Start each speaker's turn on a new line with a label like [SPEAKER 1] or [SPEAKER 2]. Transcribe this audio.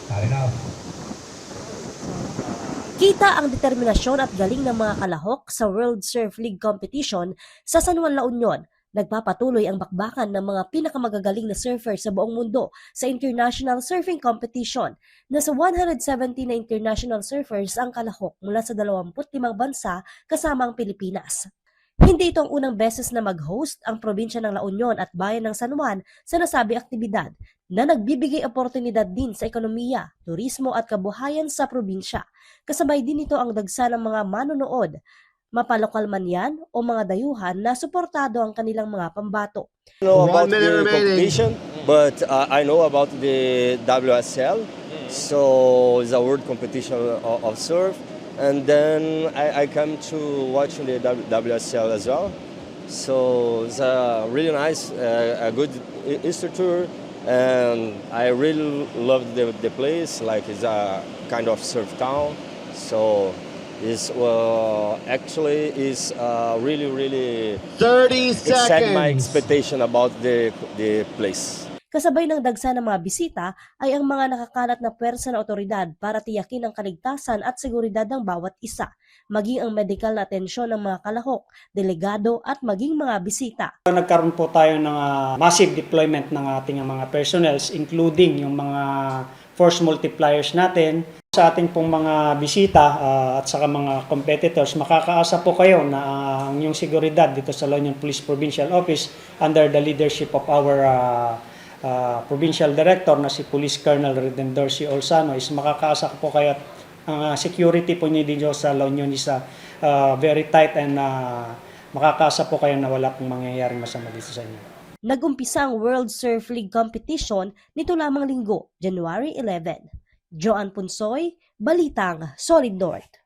[SPEAKER 1] Not enough.
[SPEAKER 2] Kita ang determinasyon at galing ng mga kalahok sa World Surf League competition sa San Juan, La Union. Nagpapatuloy ang bakbakan ng mga pinakamagagaling na surfer sa buong mundo sa International Surfing Competition. Nasa 170 na international surfers ang kalahok mula sa 25 bansa kasama ang Pilipinas. Hindi ito ang unang beses na mag-host ang probinsya ng La Union at bayan ng San Juan sa nasabing aktibidad na nagbibigay oportunidad din sa ekonomiya, turismo at kabuhayan sa probinsya. Kasabay din ito ang dagsa ng mga manonood, mapalokal man yan o mga dayuhan na suportado ang kanilang mga pambato.
[SPEAKER 3] I know about the competition, but I know about the WSL, so it's a world competition of surf, and then I come to watch the WSL as well. So it's a really nice, a good Easter tour, and I really love the place. Like it's a kind of surf town, so. Is actually is really
[SPEAKER 1] 30
[SPEAKER 3] exceed my
[SPEAKER 1] seconds.
[SPEAKER 3] expectation about the place.
[SPEAKER 2] Kasabay ng dagsa ng mga bisita ay ang mga nakakalat na pwersa na otoridad para tiyakin ang kaligtasan at seguridad ng bawat isa, maging ang medikal na atensyon ng mga kalahok, delegado at maging mga bisita.
[SPEAKER 4] Nagkaroon po tayo ng massive deployment ng ating mga personnels, including yung mga force multipliers natin. Sa ating pong mga bisita at saka mga competitors, makakaasa po kayo na ang inyong seguridad dito sa La Union Police Provincial Office under the leadership of our Provincial Director na si Police Colonel Redendor C. Olsano is makakaasa po kayo at ang security po niyo dito sa La Union is very tight and makakaasa po kayo na wala pong mangyayaring masama dito sa inyo.
[SPEAKER 2] Nag-umpisa ang World Surf League competition nito lamang linggo, January 11. Joan Punsoy, Balitang Solid North.